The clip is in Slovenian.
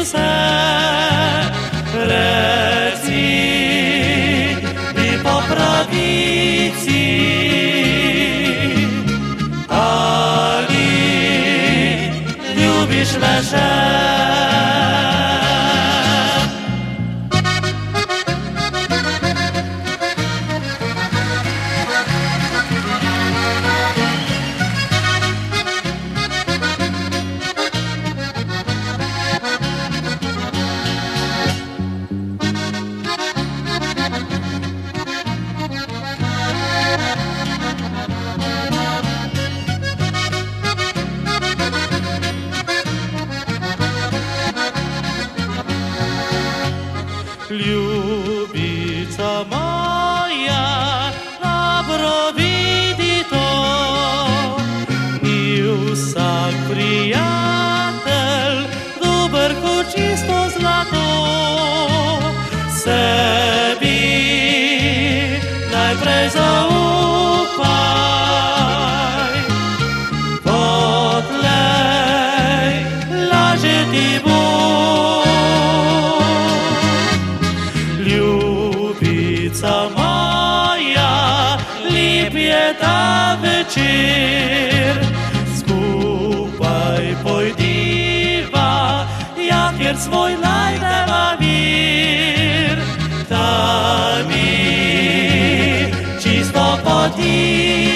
Isuse, reci i popravici, ali ljubiš me še? Ljubica moja, dobro vidi to, ni vsak prijatelj dober kot čisto zlato. Sebi najprej zaupaj, potlej lažje ti bo. Ljubica moja, lep je ta večer, skupaj pojdiva, ja, kjer svoj najdeva mir. Tam mi čisto poti